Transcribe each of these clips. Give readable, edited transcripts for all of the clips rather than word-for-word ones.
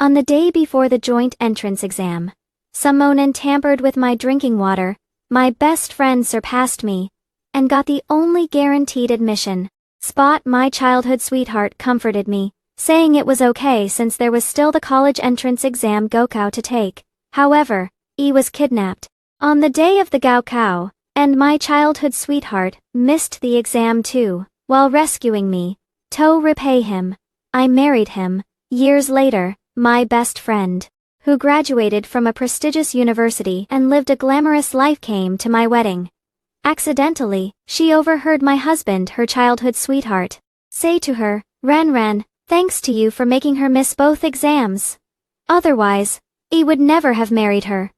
On the day before the joint entrance exam, someone tampered with my drinking water. My best friend surpassed me and got the only guaranteed admission spot. My childhood sweetheart comforted me, saying it was okay since there was still the college entrance exam Gaokao to take. However, he was kidnapped on the day of the Gaokao, and my childhood sweetheart missed the exam too. While rescuing me to repay him, I married him. Years later, my best friend, who graduated from a prestigious university and lived a glamorous life, came to my wedding. Accidentally, she overheard my husband, her childhood sweetheart, say to her, "Ran, thanks to you for making her miss both exams. Otherwise, he would never have married her."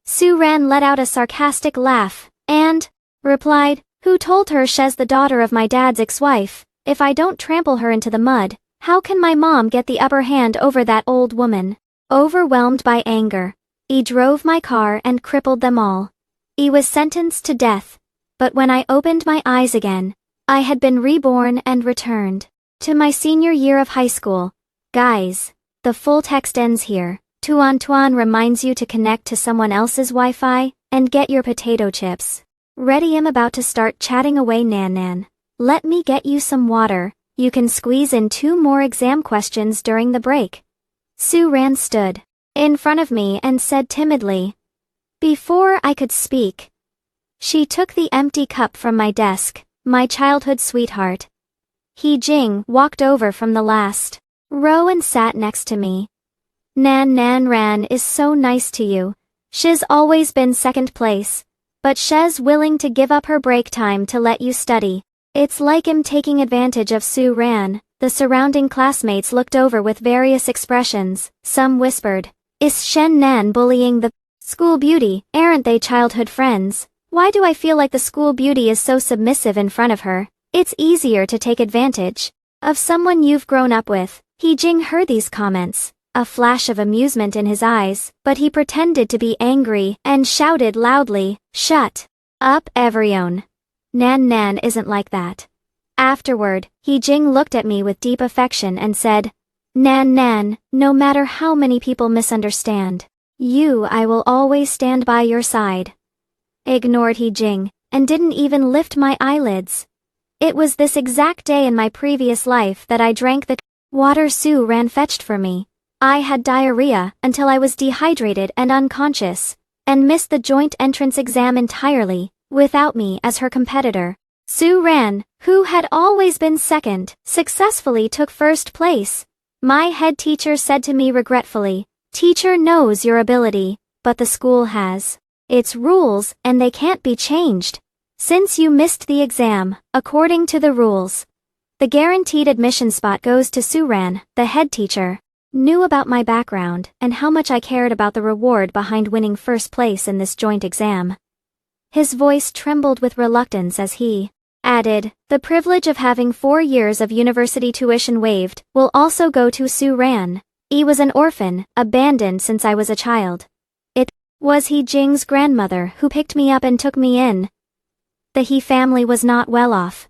Su Ran let out a sarcastic laugh and replied, "Who told her she's the daughter of my dad's ex-wife? If I don't trample her into the mud, how can my mom get the upper hand over that old woman?" Overwhelmed by anger, he drove my car and crippled them all. He was sentenced to death, but when I opened my eyes again, I had been reborn and returned to my senior year of high school. Guys, the full text ends here. Tuan reminds you to connect to someone else's Wi-Fi and get your potato chips ready. I'm about to start chatting away. Nan. Let me get you some water. You can squeeze in 2 more exam questions during the break. Su Ran stood in front of me and said timidly. Before I could speak, she took the empty cup from my desk. My childhood sweetheart, He Jing, walked over from the last row and sat next to me. Nan Ran is so nice to you. She's always been second place, but she's willing to give up her break time to let you study. It's like him taking advantage of Su Ran. The surrounding classmates looked over with various expressions. Some whispered, "Is Shen Nan bullying the school beauty? Aren't they childhood friends? Why do I feel like the school beauty is so submissive in front of her? It's easier to take advantage of someone you've grown up with." He Jing heard these comments, a flash of amusement in his eyes, but he pretended to be angry and shouted loudly, "Shut up, everyone. Nan isn't like that." Afterward, He Jing looked at me with deep affection and said, Nan, no matter how many people misunderstand you, I will always stand by your side." Ignored He Jing, and didn't even lift my eyelids. It was this exact day in my previous life that I drank the water Su Ran fetched for me. I had diarrhea until I was dehydrated and unconscious, and missed the joint entrance exam entirely, without me as her competitor. Su Ran, who had always been second, successfully took first place. My head teacher said to me regretfully, "Teacher knows your ability, but the school has its rules and they can't be changed. Since you missed the exam, according to the rules, the guaranteed admission spot goes to Su Ran." The head teacher knew about my background and how much I cared about the reward behind winning first place in this joint exam. His voice trembled with reluctance as he added, "The privilege of having 4 years of university tuition waived will also go to Su Ran. He was an orphan, abandoned since I was a child. It was He Jing's grandmother who picked me up and took me in. The He family was not well off,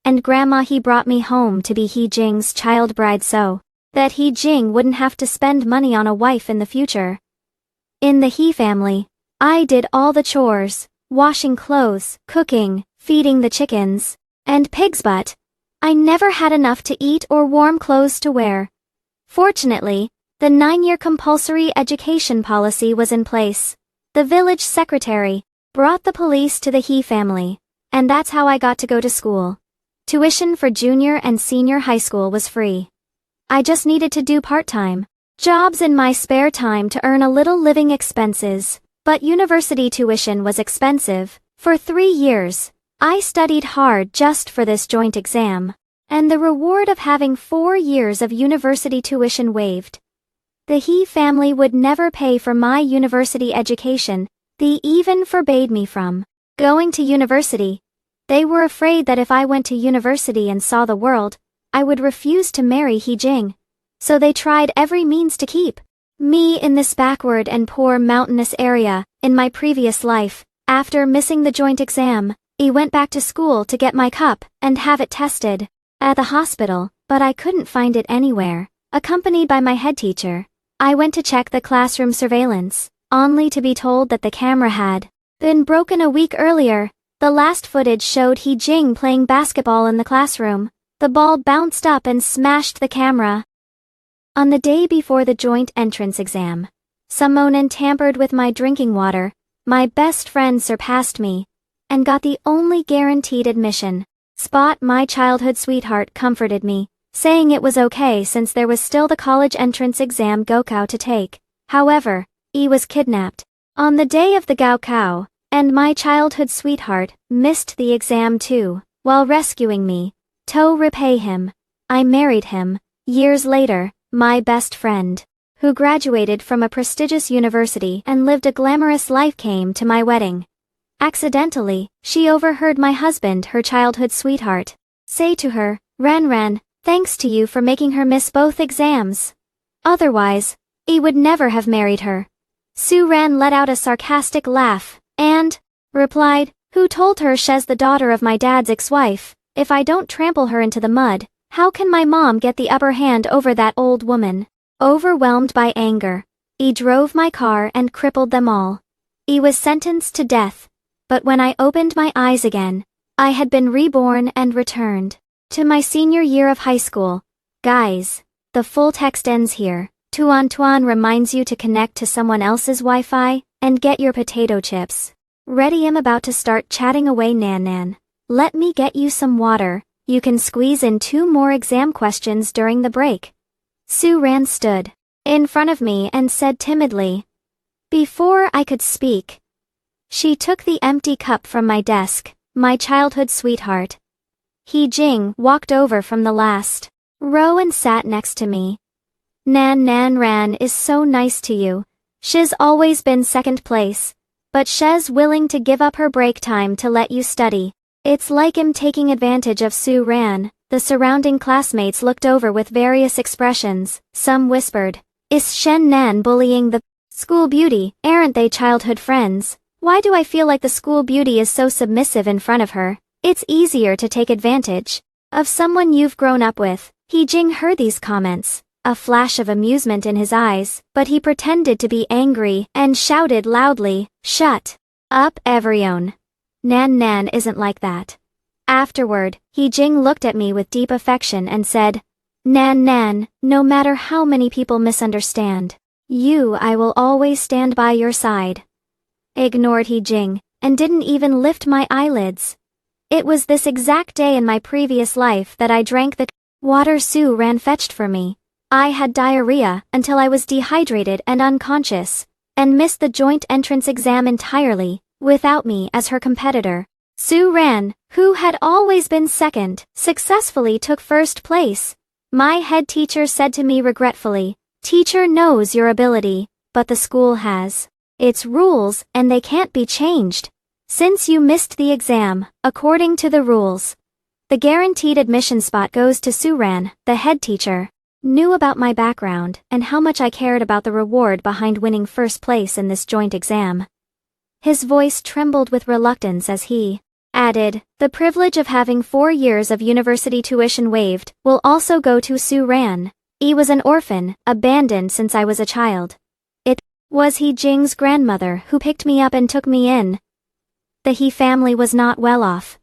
and Grandma He brought me home to be He Jing's child bride so that He Jing wouldn't have to spend money on a wife in the future. In the He family, I did all the chores, washing clothes, cooking, feeding the chickens, and pigs, but I never had enough to eat or warm clothes to wear. Fortunately, the 9-year compulsory education policy was in place. The village secretary brought the police to the He family, and that's how I got to go to school. Tuition for junior and senior high school was free. I just needed to do part-time jobs in my spare time to earn a little living expenses, but university tuition was expensive. For 3 years, I studied hard just for this joint exam, and the reward of having 4 years of university tuition waived. The He family would never pay for my university education. They even forbade me from going to university. They were afraid that if I went to university and saw the world, I would refuse to marry He Jing. So they tried every means to keep me in this backward and poor mountainous area. In my previous life, after missing the joint exam, I went back to school to get my cup and have it tested at the hospital, but I couldn't find it anywhere. Accompanied by my head teacher, I went to check the classroom surveillance, only to be told that the camera had been broken a week earlier. The last footage showed He Jing playing basketball in the classroom. The ball bounced up and smashed the camera. On the day before the joint entrance exam, someone tampered with my drinking water. My best friend surpassed me and got the only guaranteed admission. Spot, my childhood sweetheart, comforted me, saying it was okay since there was still the college entrance exam Gaokao to take. However, he was kidnapped on the day of the Gaokao, and my childhood sweetheart missed the exam too. While rescuing me to repay him, I married him. Years later, my best friend, who graduated from a prestigious university and lived a glamorous life, came to my wedding. Accidentally, she overheard my husband, her childhood sweetheart, say to her, "Ran Ran, thanks to you for making her miss both exams. Otherwise, he would never have married her." Su Ran let out a sarcastic laugh and replied, "Who told her she's the daughter of my dad's ex-wife? If I don't trample her into the mud, how can my mom get the upper hand over that old woman?" Overwhelmed by anger, he drove my car and crippled them all. He was sentenced to death. But when I opened my eyes again, I had been reborn and returned to my senior year of high school. Guys, the full text ends here. Tuan Tuan reminds you to connect to someone else's Wi-Fi and get your potato chips ready. I'm about to start chatting away. Nan Nan, let me get you some water. You can squeeze in 2 more exam questions during the break. Su Ran stood in front of me and said timidly. Before I could speak, she took the empty cup from my desk. My childhood sweetheart, He Jing, walked over from the last row and sat next to me. Nan Ran is so nice to you. She's always been second place, but she's willing to give up her break time to let you study. It's like him taking advantage of Su Ran. The surrounding classmates looked over with various expressions. Some whispered, "Is Shen Nan bullying the school beauty? Aren't they childhood friends? Why do I feel like the school beauty is so submissive in front of her? It's easier to take advantage of someone you've grown up with." He Jing heard these comments, a flash of amusement in his eyes, but he pretended to be angry and shouted loudly, "Shut up, everyone. Nan isn't like that." Afterward, He Jing looked at me with deep affection and said, Nan, no matter how many people misunderstand you, I will always stand by your side." Ignored He Jing, and didn't even lift my eyelids. It was this exact day in my previous life that I drank the water Su Ran fetched for me. I had diarrhea until I was dehydrated and unconscious, and missed the joint entrance exam entirely, without me as her competitor. Su Ran, who had always been second, successfully took first place. My head teacher said to me regretfully, "Teacher knows your ability, but the school has its rules and they can't be changed. Since you missed the exam, according to the rules, the guaranteed admission spot goes to Su Ran." The head teacher knew about my background and how much I cared about the reward behind winning first place in this joint exam. His voice trembled with reluctance as he added, "The privilege of having 4 years of university tuition waived will also go to Su Ran. He was an orphan, abandoned since I was a child. It was He Jing's grandmother who picked me up and took me in. The He family was not well off,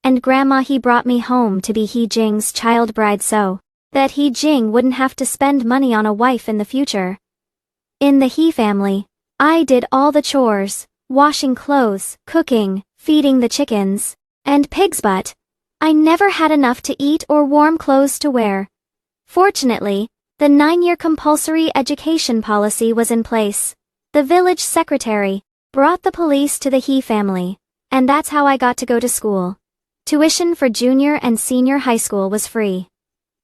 and Grandma He brought me home to be He Jing's child bride so that He Jing wouldn't have to spend money on a wife in the future. In the He family, I did all the chores, washing clothes, cooking, feeding the chickens, and pig's butt. I never had enough to eat or warm clothes to wear. Fortunately, the 9-year compulsory education policy was in place. The village secretary brought the police to the He family, and that's how I got to go to school. Tuition for junior and senior high school was free.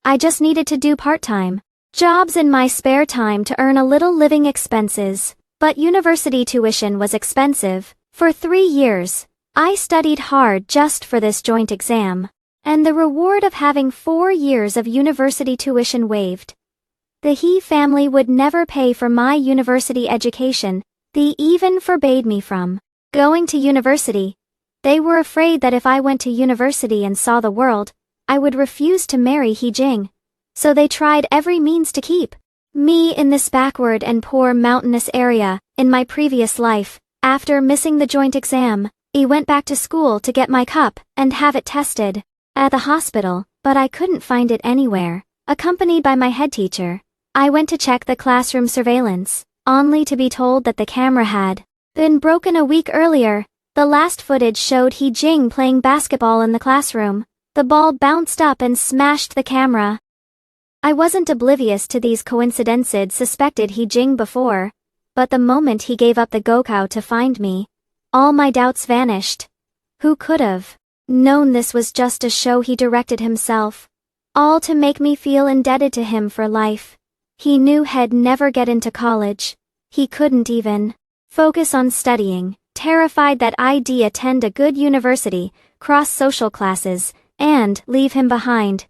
I just needed to do part-time jobs in my spare time to earn a little living expenses, but university tuition was expensive. For 3 years, I studied hard just for this joint exam, and the reward of having 4 years of university tuition waived. The He family would never pay for my university education. They even forbade me from going to university. They were afraid that if I went to university and saw the world, I would refuse to marry He Jing. So they tried every means to keep Me in this backward and poor mountainous area, in my previous life, after missing the joint exam, I went back to school to get my cup and have it tested at the hospital, but I couldn't find it anywhere. Accompanied by my head teacher, I went to check the classroom surveillance, only to be told that the camera had been broken a week earlier. The last footage showed He Jing playing basketball in the classroom. The ball bounced up and smashed the camera. I wasn't oblivious to these coincidences, suspected He Jing before, but the moment he gave up the Gokao to find me, all my doubts vanished. Who could have known this was just a show he directed himself? All to make me feel indebted to him for life. He knew he'd never get into college. He couldn't even focus on studying, terrified that I'd attend a good university, cross social classes, and leave him behind.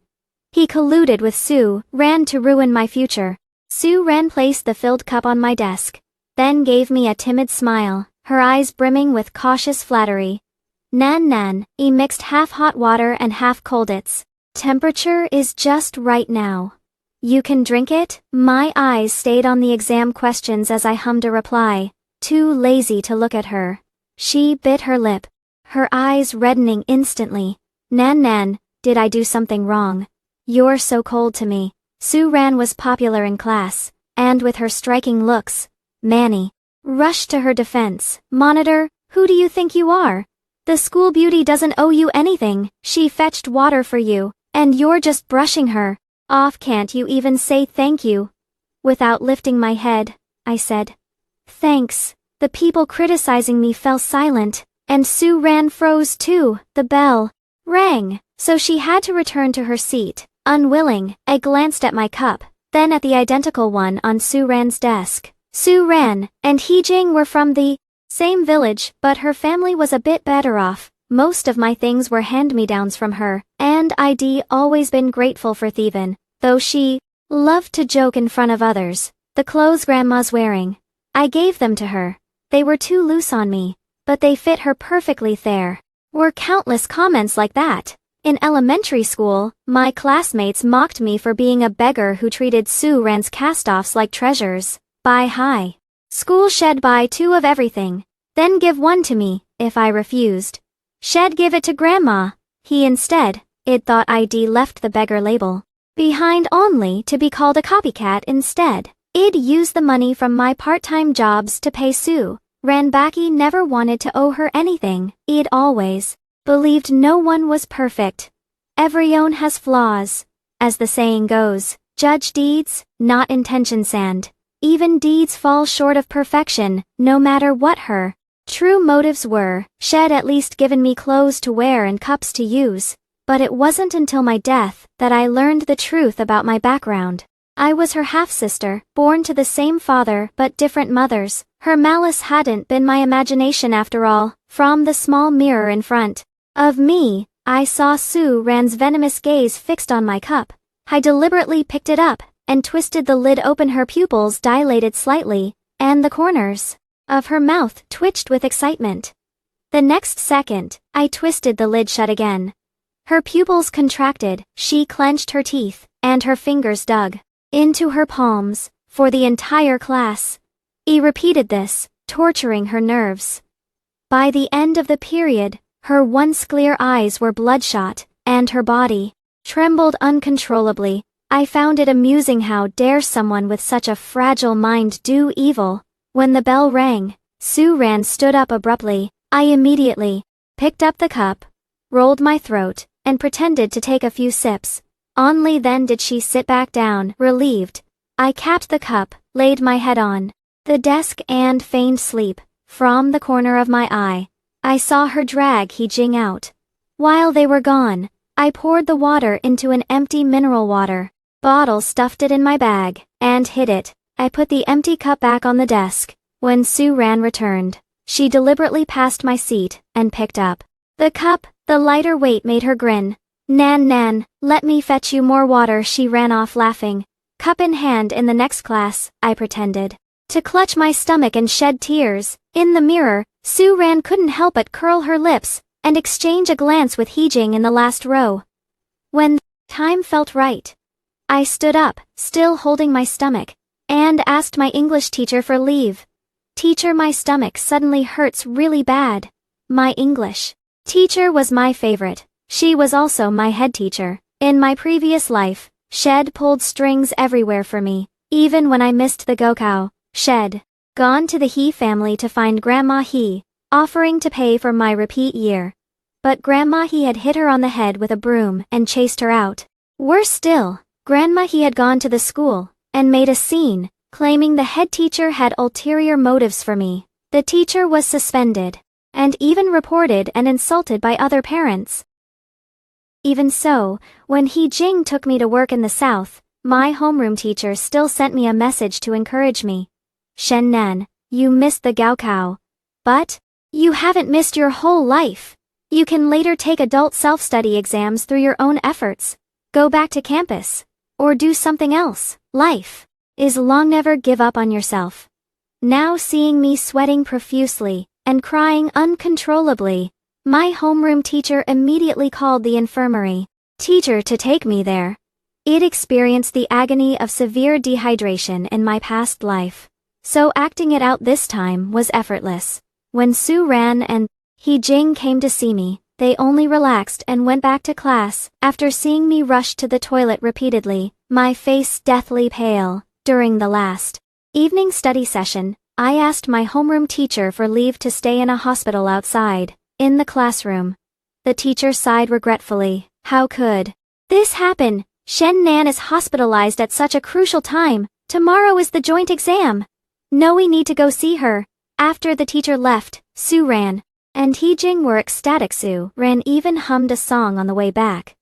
He colluded with Su Ran to ruin my future. Su Ran placed the filled cup on my desk, then gave me a timid smile, her eyes brimming with cautious flattery. Nan nan, I mixed half hot water and half cold. Its temperature is just right now. You can drink it? My eyes stayed on the exam questions as I hummed a reply, too lazy to look at her. She bit her lip, her eyes reddening instantly. Nan nan, did I do something wrong? You're so cold to me. Su Ran was popular in class, and with her striking looks, Manny rushed to her defense. Monitor, who do you think you are? The school beauty doesn't owe you anything. She fetched water for you, and you're just brushing her off. Can't you even say thank you? Without lifting my head, I said, thanks. The people criticizing me fell silent, and Su Ran froze too. The bell rang, so she had to return to her seat. Unwilling, I glanced at my cup, then at the identical one on Su Ran's desk. Su Ran and He Jing were from the same village, but her family was a bit better off. Most of my things were hand-me-downs from her, and I'd always been grateful for Thievin, though she loved to joke in front of others. The clothes Grandma's wearing, I gave them to her. They were too loose on me, but they fit her perfectly. There were countless comments like that. In elementary school, my classmates mocked me for being a beggar who treated Su Ran's cast-offs like treasures. By high school, she'd buy 2 of everything, then give 1 to me. If I refused, she'd give it to Grandma. He instead, I'd thought I'd left the beggar label behind only to be called a copycat instead. I'd use the money from my part-time jobs to pay Su Ran back. I never wanted to owe her anything. I'd always believed no one was perfect. Everyone has flaws. As the saying goes, judge deeds, not intentions, and even deeds fall short of perfection, no matter what her true motives were. She'd at least given me clothes to wear and cups to use, but it wasn't until my death that I learned the truth about my background. I was her half-sister, born to the same father but different mothers. Her malice hadn't been my imagination after all. From the small mirror in front of me, I saw Su Ran's venomous gaze fixed on my cup. I deliberately picked it up and twisted the lid open. Her pupils dilated slightly, and the corners of her mouth twitched with excitement. The next second, I twisted the lid shut again. Her pupils contracted, she clenched her teeth, and her fingers dug into her palms. For the entire class, I repeated this, torturing her nerves. By the end of the period, her once clear eyes were bloodshot, and her body trembled uncontrollably. I found it amusing. How dare someone with such a fragile mind do evil? When the bell rang, Su Ran stood up abruptly. I immediately picked up the cup, rolled my throat, and pretended to take a few sips. Only then did she sit back down, relieved. I capped the cup, laid my head on the desk, and feigned sleep. From the corner of my eye, I saw her drag He Jing out. While they were gone, I poured the water into an empty mineral water bottle, stuffed it in my bag, and hid it. I put the empty cup back on the desk. When Su Ran returned, she deliberately passed my seat and picked up the cup. The lighter weight made her grin. Nan nan, let me fetch you more water. She ran off laughing. Cup in hand. In the next class, I pretended to clutch my stomach and shed tears. In the mirror, Su Ran couldn't help but curl her lips and exchange a glance with He Jing in the last row. When time felt right, I stood up, still holding my stomach. and asked my English teacher for leave. Teacher, my stomach suddenly hurts really bad. My English teacher was my favorite. She was also my head teacher. In my previous life, Shed pulled strings everywhere for me, even when I missed the Gokao. Shed gone to the He family to find Grandma He, offering to pay for my repeat year. But Grandma He had hit her on the head with a broom and chased her out. Worse still, Grandma He had gone to the school and made a scene, claiming the head teacher had ulterior motives for me. The teacher was suspended, and even reported and insulted by other parents. Even so, when He Jing took me to work in the south, my homeroom teacher still sent me a message to encourage me. Shen Nan, you missed the Gaokao. But you haven't missed your whole life. You can later take adult self-study exams through your own efforts, go back to campus, or do something else. Life is long. Never give up on yourself. Now seeing me sweating profusely and crying uncontrollably, my homeroom teacher immediately called the infirmary teacher to take me there. It experienced the agony of severe dehydration in my past life, so acting it out this time was effortless. When Su Ran and He Jing came to see me, they only relaxed and went back to class after seeing me rush to the toilet repeatedly, my face deathly pale. During the last evening study session, I asked my homeroom teacher for leave to stay in a hospital outside. In the classroom, the teacher sighed regretfully. How could this happen? Shen Nan is hospitalized at such a crucial time. Tomorrow is the joint exam. No, we need to go see her. After the teacher left, Su Ran and He Jing were ecstatic. Su Ran even hummed a song on the way back.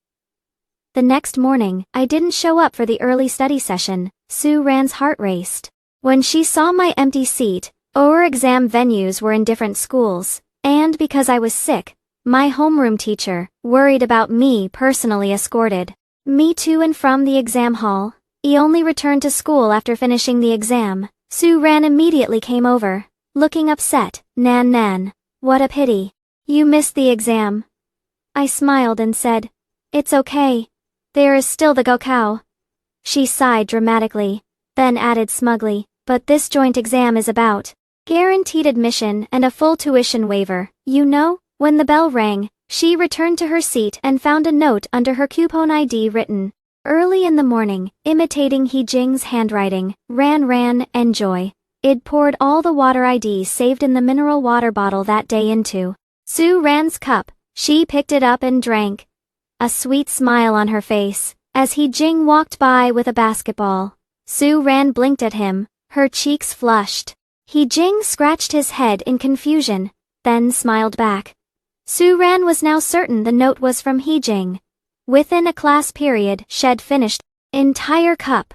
The next morning, I didn't show up for the early study session. Su Ran's heart raced when she saw my empty seat. Our exam venues were in different schools. And because I was sick, my homeroom teacher, worried about me, personally escorted me to and from the exam hall. He only returned to school after finishing the exam. Su Ran immediately came over, looking upset. Nan Nan, what a pity. You missed the exam. I smiled and said, it's okay. There is still the Gokao. She sighed dramatically, then added smugly, but this joint exam is about guaranteed admission and a full tuition waiver. You know, when the bell rang, she returned to her seat and found a note under her coupon ID written, early in the morning, imitating He Jing's handwriting, Ran, enjoy. It poured all the water IDs saved in the mineral water bottle that day into Su Ran's cup. She picked it up and drank, a sweet smile on her face, as He Jing walked by with a basketball. Su Ran blinked at him, her cheeks flushed. He Jing scratched his head in confusion, then smiled back. Su Ran was now certain the note was from He Jing. Within a class period, Shed finished entire cup.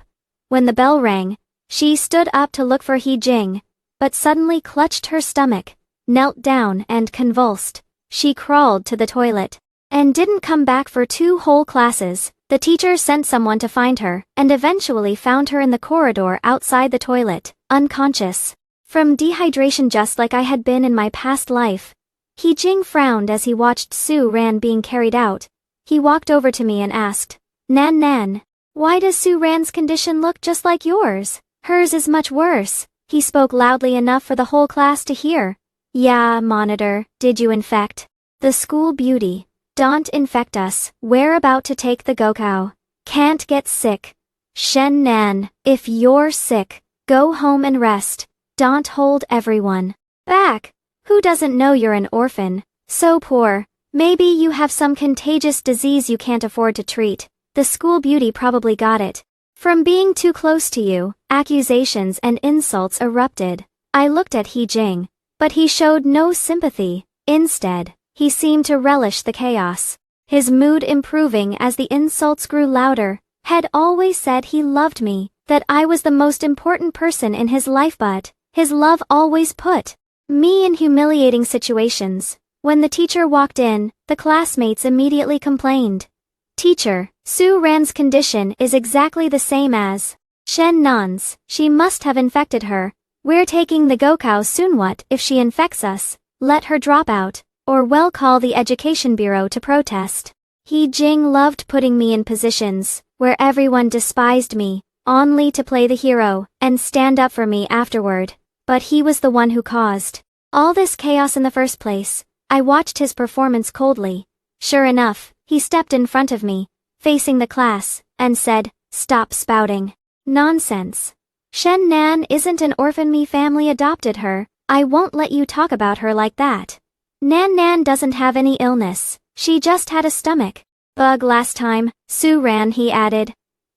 When the bell rang, she stood up to look for He Jing, but suddenly clutched her stomach, knelt down and convulsed. She crawled to the toilet, and didn't come back for 2 whole classes. The teacher sent someone to find her, and eventually found her in the corridor outside the toilet, unconscious from dehydration, just like I had been in my past life. He Jing frowned as he watched Su Ran being carried out. He walked over to me and asked, Nan Nan, why does Su Ran's condition look just like yours? Hers is much worse. He spoke loudly enough for the whole class to hear. Yeah, monitor, did you infect the school beauty? Don't infect us. We're about to take the Gokao. Can't get sick. Shen Nan, if you're sick, go home and rest. Don't hold everyone back. Who doesn't know you're an orphan? So poor. Maybe you have some contagious disease you can't afford to treat. The school beauty probably got it from being too close to you. Accusations and insults erupted. I looked at He Jing, but he showed no sympathy. Instead, he seemed to relish the chaos, his mood improving as the insults grew louder. Had always said he loved me, that I was the most important person in his life, but his love always put me in humiliating situations. When the teacher walked in, the classmates immediately complained. Teacher, Su Ran's condition is exactly the same as Shen Nan's. She must have infected her. We're taking the Gokao soon. What if she infects us? Let her drop out, or we'll call the education bureau to protest. He Jing loved putting me in positions where everyone despised me, only to play the hero and stand up for me afterward. But he was the one who caused all this chaos in the first place. I watched his performance coldly. Sure enough, he stepped in front of me, facing the class, and said, "Stop spouting nonsense. Shen Nan isn't an orphan, me family adopted her. I won't let you talk about her like that. Nan doesn't have any illness, she just had a stomach bug last time, Su Ran," he added.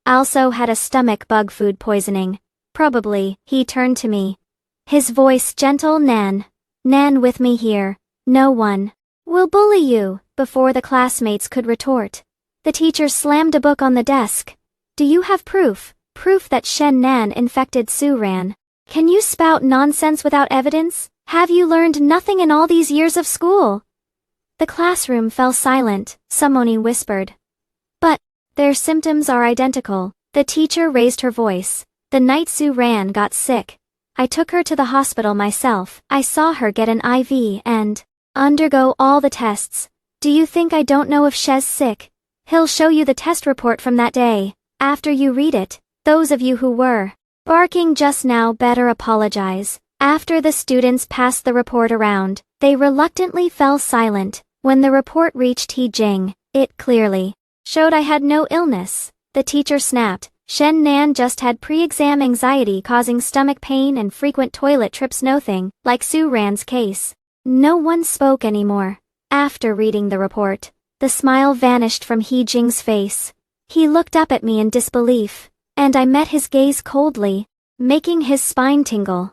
"Also had a stomach bug, food poisoning. Probably." He turned to me. His voice gentle. Nan with me here. No one will bully you." Before the classmates could retort, the teacher slammed a book on the desk. "Do you have proof? Proof that Shen Nan infected Su Ran? Can you spout nonsense without evidence? Have you learned nothing in all these years of school?" The classroom fell silent. Samoni whispered, "But their symptoms are identical." The teacher raised her voice. "The night Su Ran got sick, I took her to the hospital myself. I saw her get an IV and undergo all the tests. Do you think I don't know if She's sick? He'll show you the test report from that day. After you read it, those of you who were barking just now better apologize." After the students passed the report around, they reluctantly fell silent. When the report reached He Jing, it clearly showed I had no illness. The teacher snapped. Shen Nan just had pre-exam anxiety causing stomach pain and frequent toilet trips, nothing like Su Ran's case. No one spoke anymore. After reading the report, the smile vanished from He Jing's face. He looked up at me in disbelief, and I met his gaze coldly, making his spine tingle.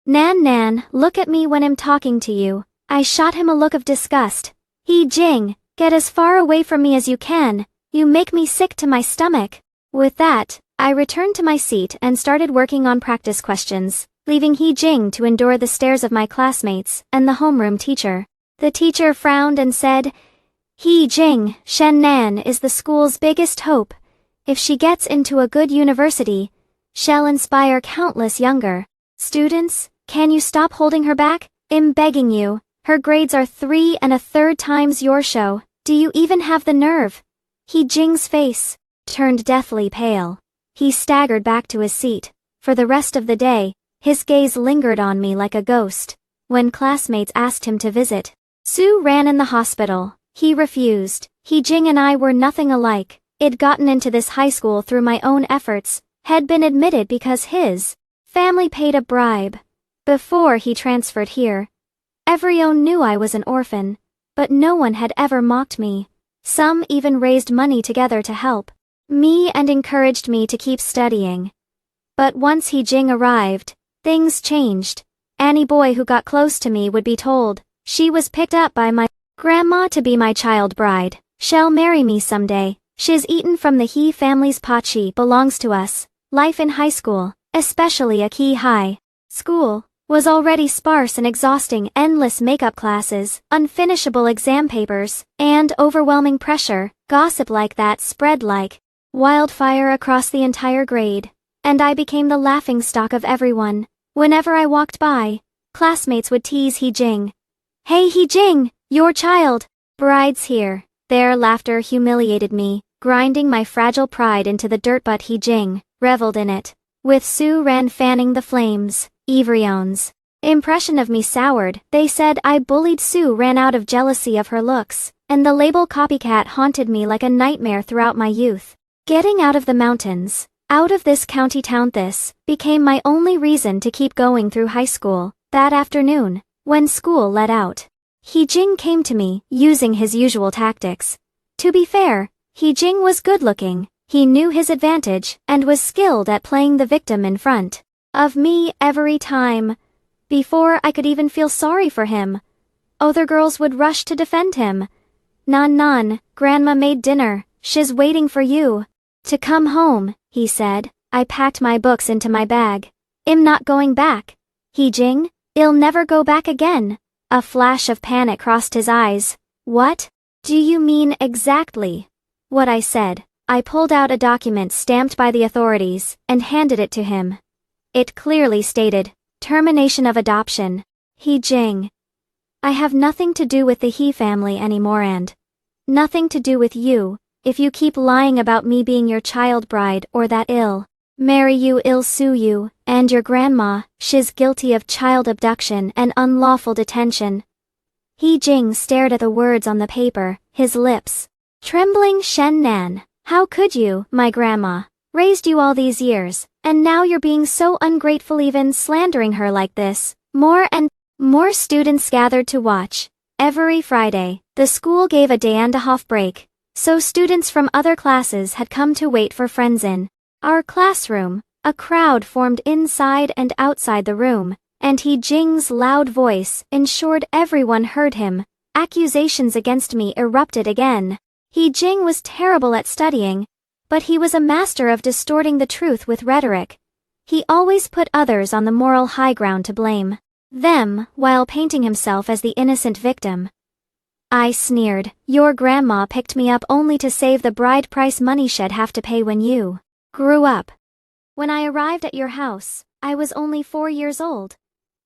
Nan, look at me when I'm talking to you." I shot him a look of disgust. "He Jing, get as far away from me as you can. You make me sick to my stomach." With that, I returned to my seat and started working on practice questions, leaving He Jing to endure the stares of my classmates and the homeroom teacher. The teacher frowned and said, "He Jing, Shen Nan is the school's biggest hope. If she gets into a good university, she'll inspire countless younger students. Can you stop holding her back? I'm begging you. Her grades are 3 1/3 times your show. Do you even have the nerve?" He Jing's face turned deathly pale. He staggered back to his seat. For the rest of the day, his gaze lingered on me like a ghost. When classmates asked him to visit Su Ran in the hospital, he refused. He Jing and I were nothing alike. I'd gotten into this high school through my own efforts, had been admitted because his family paid a bribe. Before he transferred here, everyone knew I was an orphan, but no one had ever mocked me. Some even raised money together to help me and encouraged me to keep studying. But once He Jing arrived, things changed. Any boy who got close to me would be told she was picked up by my grandma to be my child bride. She'll marry me someday. She's eaten from the He family's pot. She belongs to us. Life in high school, especially a key high school, was already sparse and exhausting. Endless makeup classes, unfinishable exam papers, and overwhelming pressure. Gossip like that spread like wildfire across the entire grade, and I became the laughingstock of everyone. Whenever I walked by, classmates would tease He Jing. "Hey He Jing, your child bride's here." Their laughter humiliated me, grinding my fragile pride into the dirt, but He Jing reveled in it. With Su Ran fanning the flames, everyone's impression of me soured. They said I bullied Su Ran out of jealousy of her looks, and the label copycat haunted me like a nightmare throughout my youth. Getting out of the mountains, out of this county town, this became my only reason to keep going through high school. That afternoon, when school let out, He Jing came to me, using his usual tactics. To be fair, He Jing was good-looking. He knew his advantage and was skilled at playing the victim in front of me every time. Before I could even feel sorry for him, other girls would rush to defend him. Nan, Grandma made dinner. She's waiting for you to come home," he said. I packed my books into my bag. "I'm not going back. He Jing, I'll never go back again." A flash of panic crossed his eyes. "What do you mean exactly?" "What I said." I pulled out a document stamped by the authorities and handed it to him. It clearly stated, termination of adoption. He Jing, I have nothing to do with the He family anymore and nothing to do with you if you keep lying about me being your child bride or that Marry you, I'll sue you, and your grandma, she's guilty of child abduction and unlawful detention. He Jing stared at the words on the paper, his lips trembling. Shen Nan, how could you? My grandma raised you all these years, and now you're being so ungrateful, even slandering her like this. More and more students gathered to watch. Every Friday, the school gave a day and a half break, so students from other classes had come to wait for friends in our classroom. A crowd formed inside and outside the room, and He Jing's loud voice ensured everyone heard him. Accusations against me erupted again. He Jing was terrible at studying, but he was a master of distorting the truth with rhetoric. He always put others on the moral high ground to blame them, while painting himself as the innocent victim. I sneered, your grandma picked me up only to save the bride price money she'd have to pay when you grew up. When I arrived at your house, I was only 4 years old.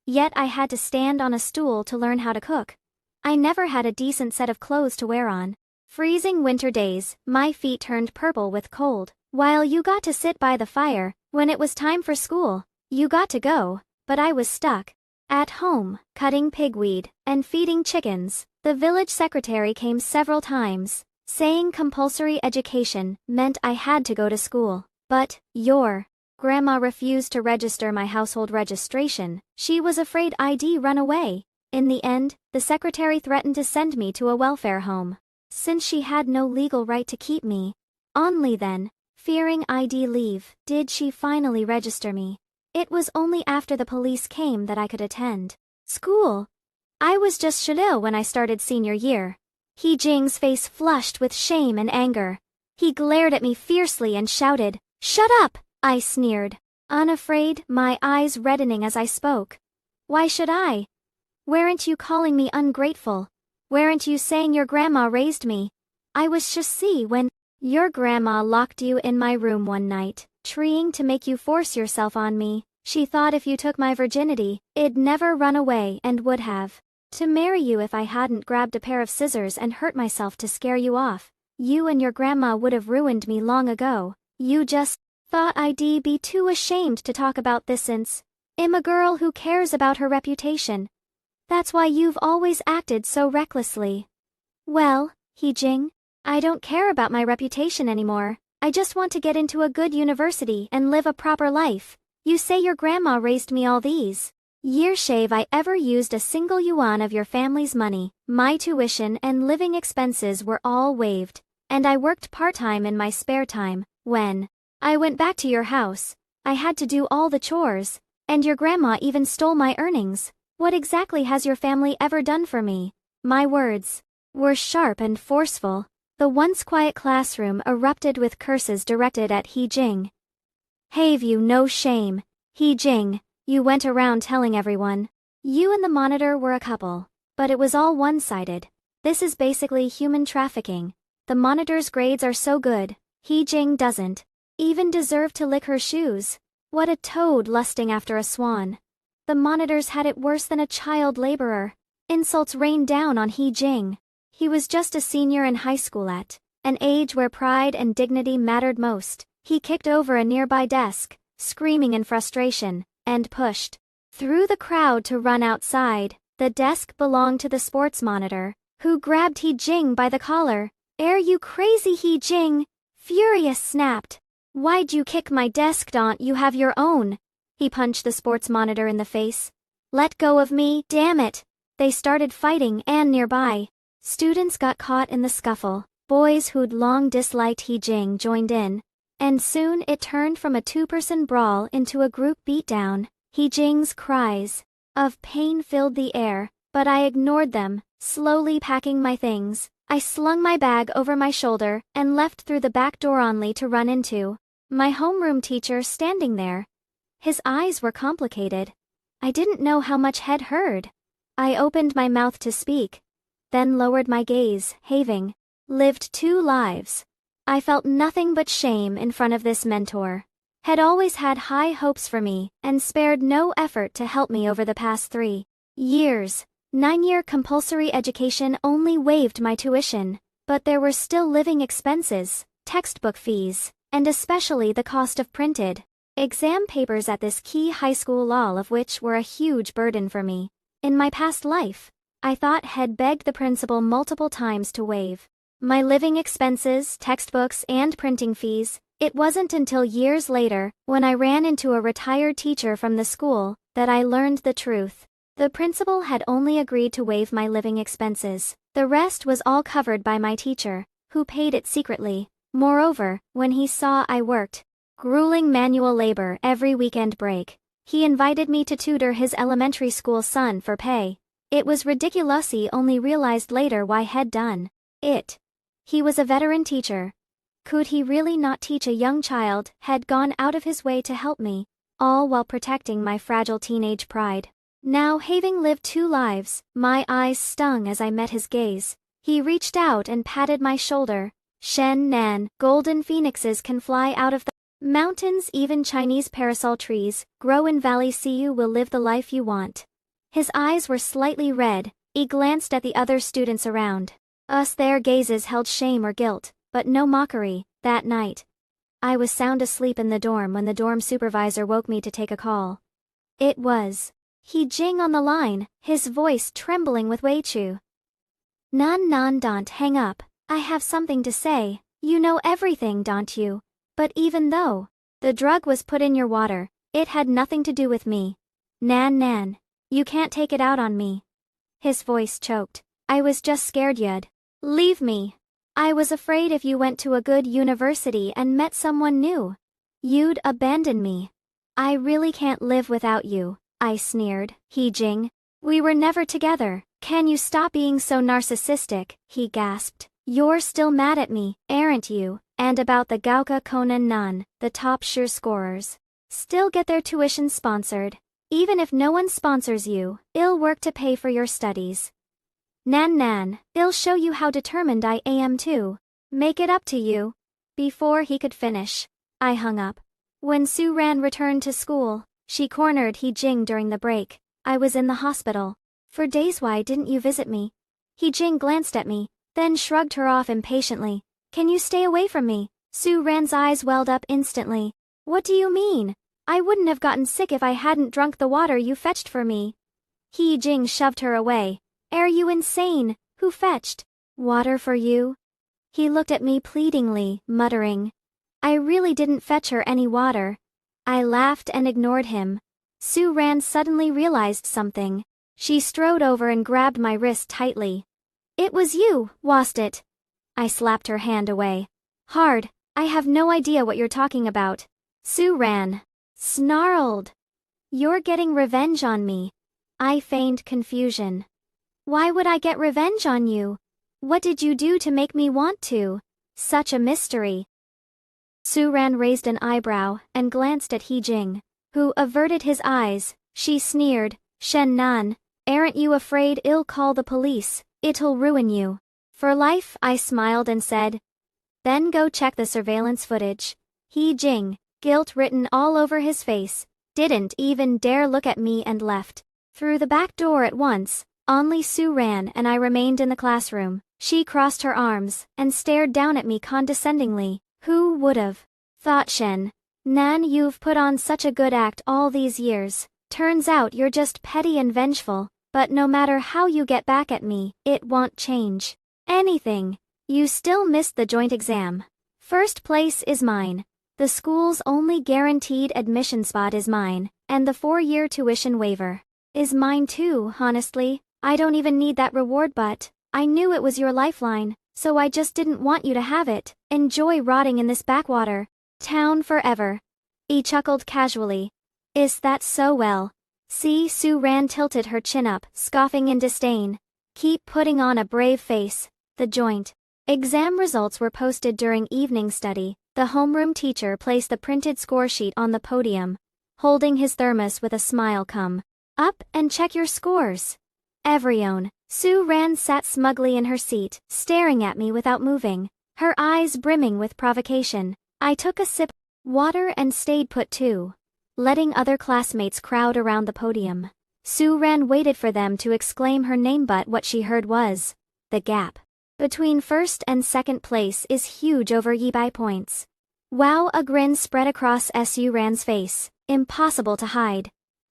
Yet I had to stand on a stool to learn how to cook. I never had a decent set of clothes to wear on. Freezing winter days, my feet turned purple with cold. While you got to sit by the fire, when it was time for school, you got to go, but I was stuck at home, cutting pigweed and feeding chickens. The village secretary came several times, saying compulsory education meant I had to go to school. But your grandma refused to register my household registration. She was afraid I'd run away. In the end, the secretary threatened to send me to a welfare home, since she had no legal right to keep me. Only then, fearing I'd leave, did she finally register me. It was only after the police came that I could attend school. I was just Shalil when I started senior year. He Jing's face flushed with shame and anger. He glared at me fiercely and shouted, "Shut up!" I sneered, unafraid, my eyes reddening as I spoke. Why should I? Weren't you calling me ungrateful? Weren't you saying your grandma raised me? I was just see when your grandma locked you in my room one night, trying to make you force yourself on me. She thought if you took my virginity, it'd never run away and would have to marry you if I hadn't grabbed a pair of scissors and hurt myself to scare you off. You and your grandma would have ruined me long ago. You just thought I'd be too ashamed to talk about this since I'm a girl who cares about her reputation. That's why you've always acted so recklessly. Well, He Jing, I don't care about my reputation anymore. I just want to get into a good university and live a proper life. You say your grandma raised me all these years. Have I ever used a single yuan of your family's money? My tuition and living expenses were all waived, and I worked part-time in my spare time. When I went back to your house, I had to do all the chores, and your grandma even stole my earnings. What exactly has your family ever done for me? My words were sharp and forceful. The once quiet classroom erupted with curses directed at He Jing. Have you no shame? He Jing, you went around telling everyone you and the monitor were a couple, but it was all one-sided. This is basically human trafficking. The monitor's grades are so good, He Jing doesn't even deserve to lick her shoes. What a toad lusting after a swan. The monitors had it worse than a child laborer. Insults rained down on He Jing. He was just a senior in high school at an age where pride and dignity mattered most. He kicked over a nearby desk, screaming in frustration, and pushed through the crowd to run outside. The desk belonged to the sports monitor, who grabbed He Jing by the collar. "Are you crazy?" He Jing, furious, snapped. "Why'd you kick my desk? Don't you have your own?" He punched the sports monitor in the face. "Let go of me, damn it!" They started fighting, and nearby students got caught in the scuffle. Boys who'd long disliked He Jing joined in, and soon it turned from a two-person brawl into a group beatdown. He Jing's cries of pain filled the air, but I ignored them. Slowly packing my things, I slung my bag over my shoulder and left through the back door only to run into my homeroom teacher standing there. His eyes were complicated. I didn't know how much had heard. I opened my mouth to speak, then lowered my gaze, having lived 2 lives. I felt nothing but shame in front of this mentor. Had always had high hopes for me and spared no effort to help me over the past 3 years. 9-year compulsory education only waived my tuition, but there were still living expenses, textbook fees, and especially the cost of printed exam papers at this key high school, all of which were a huge burden for me. In my past life, I thought had begged the principal multiple times to waive my living expenses, textbooks, and printing fees. It wasn't until years later, when I ran into a retired teacher from the school, that I learned the truth. The principal had only agreed to waive my living expenses. The rest was all covered by my teacher, who paid it secretly. Moreover, when he saw I worked grueling manual labor every weekend break, he invited me to tutor his elementary school son for pay. It was ridiculous. He only realized later why had done it. He was a veteran teacher. Could he really not teach a young child? Had gone out of his way to help me, all while protecting my fragile teenage pride. Now, having lived 2 lives, my eyes stung as I met his gaze. He reached out and patted my shoulder. Shen Nan, golden phoenixes can fly out of the mountains, even Chinese parasol trees grow in valleys. See, you will live the life you want. His eyes were slightly red. He glanced at the other students around us. Their gazes held shame or guilt, but no mockery. That night, I was sound asleep in the dorm when the dorm supervisor woke me to take a call. It was He Jing on the line, his voice trembling with Weichu. Nan, don't hang up. I have something to say. You know everything, don't you? But even though the drug was put in your water, it had nothing to do with me. Nan, you can't take it out on me. His voice choked. I was just scared you'd leave me. I was afraid if you went to a good university and met someone new, you'd abandon me. I really can't live without you, I sneered. He Jing, we were never together. Can you stop being so narcissistic? He gasped. You're still mad at me, aren't you? And about the Gaoka Conan Nan, the top sure scorers still get their tuition sponsored. Even if no one sponsors you, I'll work to pay for your studies. Nan, I'll show you how determined I am to make it up to you. Before he could finish, I hung up. When Su Ran returned to school, she cornered He Jing during the break. I was in the hospital for days. Why didn't you visit me? He Jing glanced at me, then shrugged her off impatiently. Can you stay away from me? Su Ran's eyes welled up instantly. What do you mean? I wouldn't have gotten sick if I hadn't drunk the water you fetched for me. He Jing shoved her away. Are you insane? Who fetched water for you? He looked at me pleadingly, muttering, I really didn't fetch her any water. I laughed and ignored him. Su Ran suddenly realized something. She strode over and grabbed my wrist tightly. It was you, wasn't it? I slapped her hand away. Hard. I have no idea what you're talking about. Su Ran snarled. You're getting revenge on me. I feigned confusion. Why would I get revenge on you? What did you do to make me want to? Such a mystery. Su Ran raised an eyebrow and glanced at He Jing, who averted his eyes. She sneered, Shen Nan, aren't you afraid I'll call the police? It'll ruin you for life. I smiled and said, then go check the surveillance footage. He Jing, guilt written all over his face, didn't even dare look at me and left through the back door at once. Only Su Ran and I remained in the classroom. She crossed her arms and stared down at me condescendingly. Who would have thought, Shen Nan, you've put on such a good act all these years. Turns out you're just petty and vengeful, but no matter how you get back at me, it won't change anything. You still missed the joint exam. First place is mine. The school's only guaranteed admission spot is mine, and the 4-year tuition waiver is mine too. Honestly, I don't even need that reward, but I knew it was your lifeline, so I just didn't want you to have it. Enjoy rotting in this backwater town forever. He chuckled casually. Is that so? Well, see, Su Ran tilted her chin up, scoffing in disdain. Keep putting on a brave face. The joint exam results were posted during evening study. The homeroom teacher placed the printed score sheet on the podium, holding his thermos with a smile. Come up and check your scores. Everyone. Su Ran sat smugly in her seat, staring at me without moving, her eyes brimming with provocation. I took a sip of water and stayed put too, letting other classmates crowd around the podium. Su Ran waited for them to exclaim her name, but what she heard was, the gap between first and second place is huge over Yi by points. Wow, a grin spread across Su Ran's face, impossible to hide.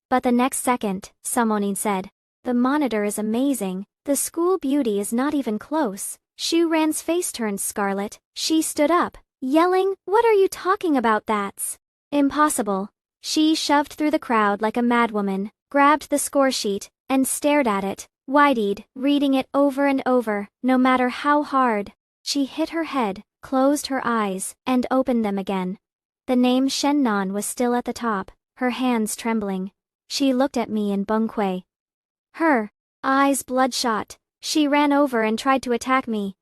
But the next second, Summonin said, "The monitor is amazing, the school beauty is not even close." Shu Ran's face turned scarlet, she stood up, yelling, "What are you talking about? That's impossible." She shoved through the crowd like a madwoman, grabbed the score sheet, and stared at it, wide-eyed, reading it over and over, no matter how hard. She hit her head, closed her eyes, and opened them again. The name Shen Nan was still at the top, her hands trembling. She looked at me in Bengkui. Her eyes bloodshot. She ran over and tried to attack me.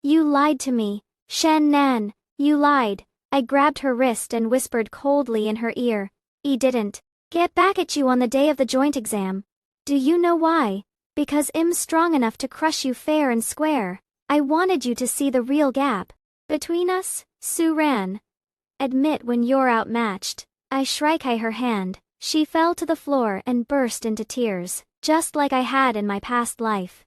"You lied to me, Shen Nan, you lied." I grabbed her wrist and whispered coldly in her ear, "I didn't get back at you on the day of the joint exam. Do you know why? Because I'm strong enough to crush you fair and square. I wanted you to see the real gap between us, Su Ran. Admit when you're outmatched." I shrike her hand. She fell to the floor and burst into tears, just like I had in my past life.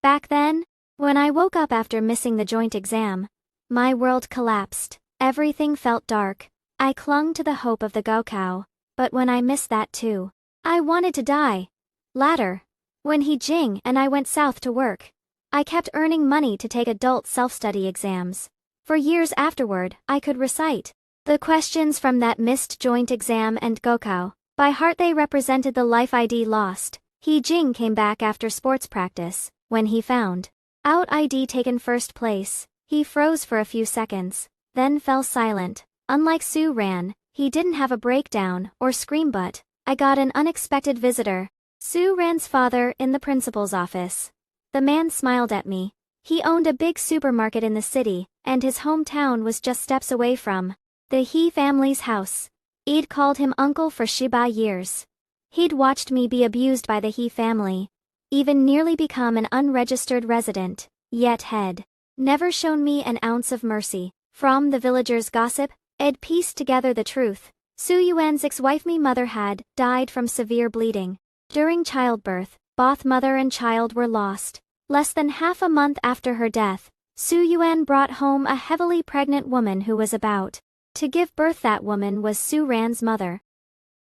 Back then, when I woke up after missing the joint exam, my world collapsed. Everything felt dark. I clung to the hope of the Gaokao, but when I missed that too, I wanted to die. Later, when He Jing and I went south to work, I kept earning money to take adult self-study exams. For years afterward, I could recite the questions from that missed joint exam and Gaokao. By heart they represented the life ID lost. He Jing came back after sports practice. When he found out ID taken first place, he froze for a few seconds, then fell silent. Unlike Su Ran, he didn't have a breakdown or scream, but I got an unexpected visitor. Su Ran's father in the principal's office. The man smiled at me. He owned a big supermarket in the city, and his hometown was just steps away from the He family's house. I'd called him uncle for Shiba years. He'd watched me be abused by the He family, even nearly become an unregistered resident, yet had never shown me an ounce of mercy. From the villagers' gossip, I'd pieced together the truth. Su Yuan's ex-wife mother had died from severe bleeding. During childbirth, both mother and child were lost. Less than half a month after her death, Su Yuan brought home a heavily pregnant woman who was about to give birth. That woman was Su Ran's mother.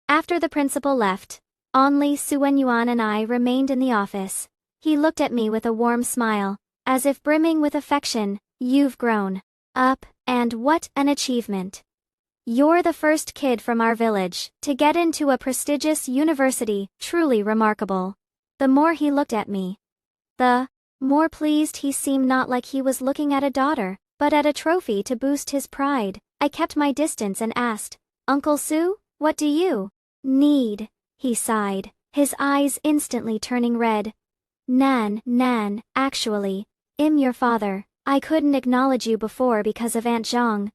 After the principal left, only Su Wenyuan and I remained in the office. He looked at me with a warm smile, as if brimming with affection. "You've grown up, and what an achievement. You're the first kid from our village to get into a prestigious university, truly remarkable." The more he looked at me, the more pleased he seemed, not like he was looking at a daughter, but at a trophy to boost his pride. I kept my distance and asked, "Uncle Su, what do you need?" He sighed, his eyes instantly turning red. Nan, actually, I'm your father. I couldn't acknowledge you before because of Aunt Zhang.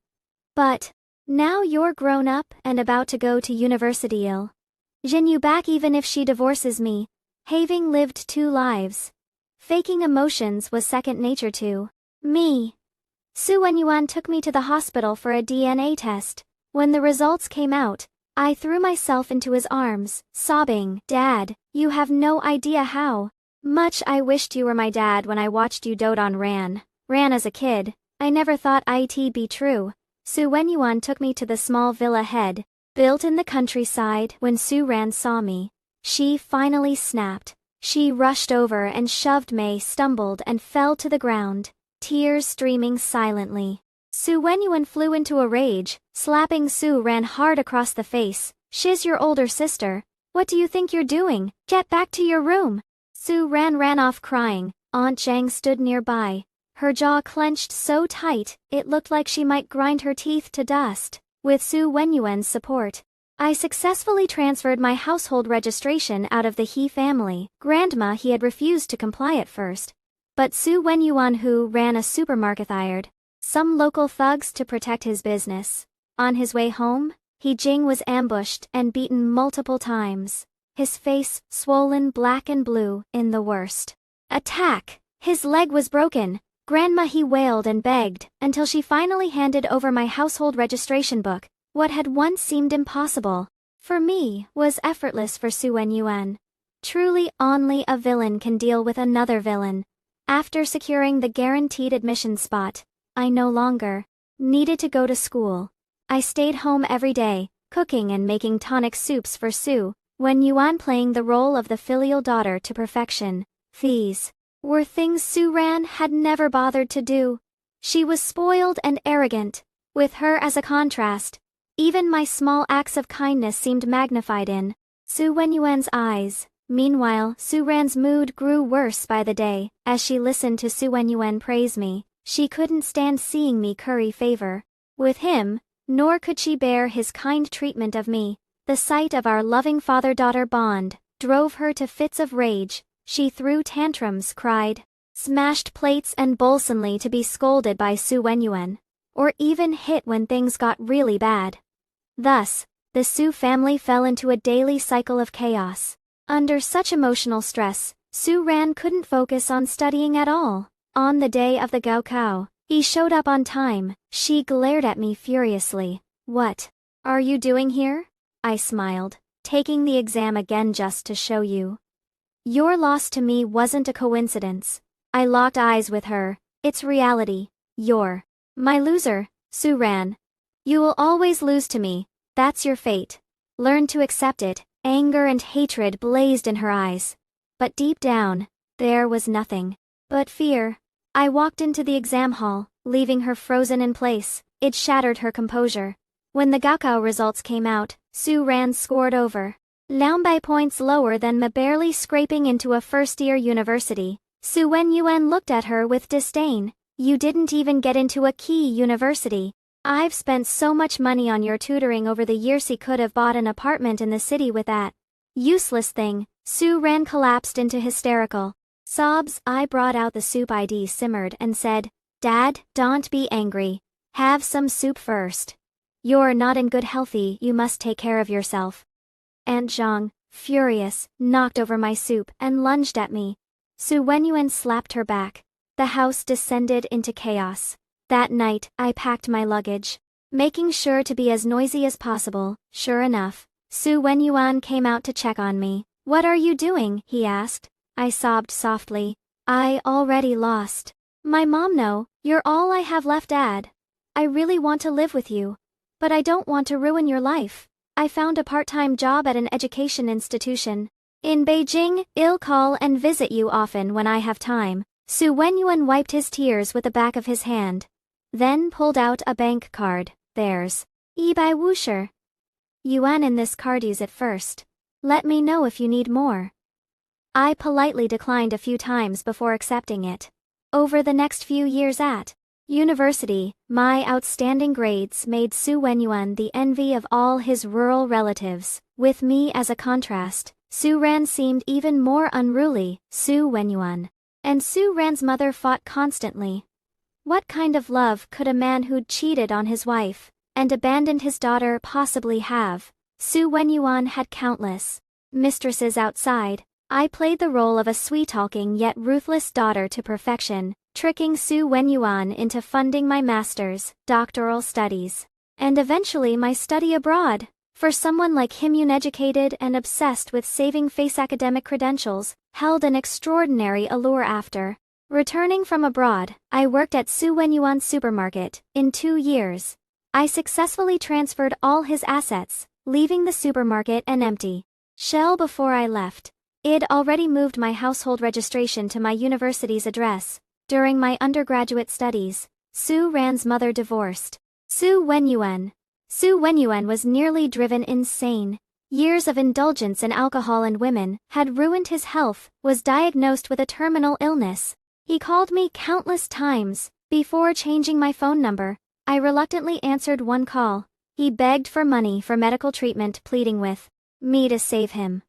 But now you're grown up and about to go to university. I'll Jin you back even if she divorces me." Having lived two lives, faking emotions was second nature to me. Su Wenyuan took me to the hospital for a DNA test. When the results came out, I threw myself into his arms, sobbing, "Dad, you have no idea how much I wished you were my dad when I watched you dote on Ran as a kid. I never thought it'd be true." Su Wenyuan took me to the small villa head, built in the countryside. When Su Ran saw me, she finally snapped. She rushed over and shoved me, stumbled and fell to the ground, tears streaming silently. Su Wenyuan flew into a rage, slapping Su Ran hard across the face. "She's your older sister. What do you think you're doing? Get back to your room." Su Ran ran off crying. Aunt Zhang stood nearby, her jaw clenched so tight it looked like she might grind her teeth to dust. With Su Wenyuan's support, I successfully transferred my household registration out of the He family. Grandma he had refused to comply at first, but Su Wenyuan, who ran a supermarket, hired some local thugs to protect his business. On his way home, He Jing was ambushed and beaten multiple times, his face swollen black and blue in the worst attack. His leg was broken. Grandma he wailed and begged until she finally handed over my household registration book. What had once seemed impossible for me was effortless for Su Wenyuan. Truly only a villain can deal with another villain. After securing the guaranteed admission spot, I no longer needed to go to school. I stayed home every day, cooking and making tonic soups for Su Wenyuan, playing the role of the filial daughter to perfection. These were things Su Ran had never bothered to do. She was spoiled and arrogant. With her as a contrast, even my small acts of kindness seemed magnified in Su Wenyuan's eyes. Meanwhile, Su Ran's mood grew worse by the day. As she listened to Su Wenyuan praise me, she couldn't stand seeing me curry favor with him, nor could she bear his kind treatment of me. The sight of our loving father-daughter bond drove her to fits of rage. She threw tantrums, cried, smashed plates and bolsonly to be scolded by Su Wenyuan, or even hit when things got really bad. Thus, the Su family fell into a daily cycle of chaos. Under such emotional stress, Su Ran couldn't focus on studying at all. On the day of the Gaokao, he showed up on time. She glared at me furiously. "What are you doing here?" I smiled. "Taking the exam again just to show you. Your loss to me wasn't a coincidence." I locked eyes with her. "It's reality. You're my loser, Su Ran. You will always lose to me. That's your fate. Learn to accept it." Anger and hatred blazed in her eyes. But deep down, there was nothing but fear. I walked into the exam hall, leaving her frozen in place. It shattered her composure. When the Gaokao results came out, Su Ran scored over Lianbai points lower than me, barely scraping into a first-year university. Su Wenyuan looked at her with disdain. "You didn't even get into a key university. I've spent so much money on your tutoring over the years. He could have bought an apartment in the city with that useless thing." Su Ran collapsed into hysterical sobs. I brought out the soup ID, simmered, and said, "Dad, don't be angry. Have some soup first. You're not in good healthy, you must take care of yourself." Aunt Zhang, furious, knocked over my soup and lunged at me. Su Wenyuan slapped her back. The house descended into chaos. That night, I packed my luggage, making sure to be as noisy as possible. Sure enough, Su Wenyuan came out to check on me. "What are you doing?" he asked. I sobbed softly. "I already lost my mom. No, you're all I have left, Dad. I really want to live with you, but I don't want to ruin your life. I found a part-time job at an education institution in Beijing. I'll call and visit you often when I have time." Su Wenyuan wiped his tears with the back of his hand, then pulled out a bank card. "There's Ibai Wushi Yuan in this card. Use it first. Let me know if you need more." I politely declined a few times before accepting it. Over the next few years at university, my outstanding grades made Su Wenyuan the envy of all his rural relatives. With me as a contrast, Su Ran seemed even more unruly. Su Wenyuan and Su Ran's mother fought constantly. What kind of love could a man who'd cheated on his wife and abandoned his daughter possibly have? Su Wenyuan had countless mistresses outside. I played the role of a sweet-talking yet ruthless daughter to perfection, tricking Su Wenyuan into funding my master's, doctoral studies, and eventually my study abroad. For someone like him, uneducated and obsessed with saving face, academic credentials held an extraordinary allure. After returning from abroad, I worked at Su Wenyuan's supermarket. In 2 years, I successfully transferred all his assets, leaving the supermarket an empty shell. Before I left, I'd already moved my household registration to my university's address. During my undergraduate studies, Su Ran's mother divorced Su Wenyuan. Su Wenyuan was nearly driven insane. Years of indulgence in alcohol and women had ruined his health. Was diagnosed with a terminal illness. He called me countless times. Before changing my phone number, I reluctantly answered one call. He begged for money for medical treatment, pleading with me to save him.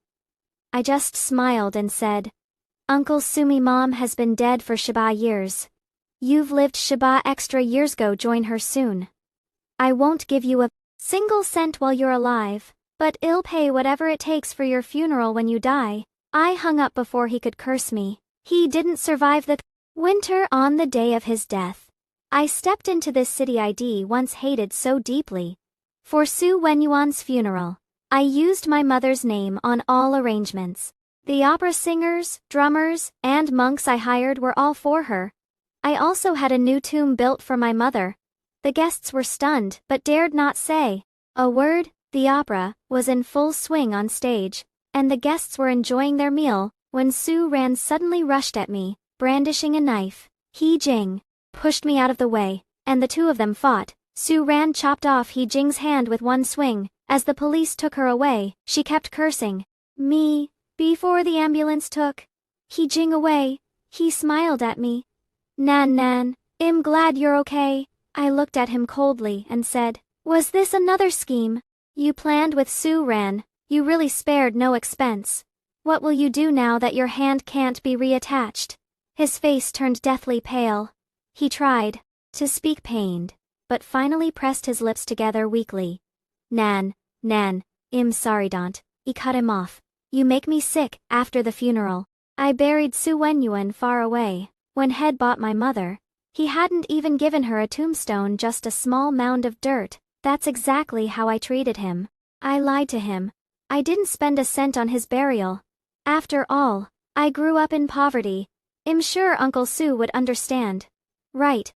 I just smiled and said, "Uncle Sumi, Mom has been dead for Shiba years. You've lived Shiba extra years. Go join her soon. I won't give you a single cent while you're alive, but I'll pay whatever it takes for your funeral when you die." I hung up before he could curse me. He didn't survive the winter. On the day of his death, I stepped into this city I'd once hated so deeply. For Su Wenyuan's funeral, I used my mother's name on all arrangements. The opera singers, drummers, and monks I hired were all for her. I also had a new tomb built for my mother. The guests were stunned but dared not say a word. The opera was in full swing on stage, and the guests were enjoying their meal when Su Ran suddenly rushed at me, brandishing a knife. He Jing pushed me out of the way, and the two of them fought. Su Ran chopped off He Jing's hand with one swing. As the police took her away, she kept cursing me before the ambulance took He Jing away. He smiled at me. Nan Nan, I'm glad you're okay. I looked at him coldly and said, was this another scheme you planned with Su Ran? You really spared no expense. What will you do now that your hand can't be reattached? His face turned deathly pale. He tried to speak pained, but finally pressed his lips together weakly. Nan, I'm sorry don't. He cut him off. You make me sick. After the funeral, I buried Su Wenyuan far away. When Head bought my mother, he hadn't even given her a tombstone, just a small mound of dirt. That's exactly how I treated him. I lied to him. I didn't spend a cent on his burial. After all, I grew up in poverty. I'm sure Uncle Su would understand. Right,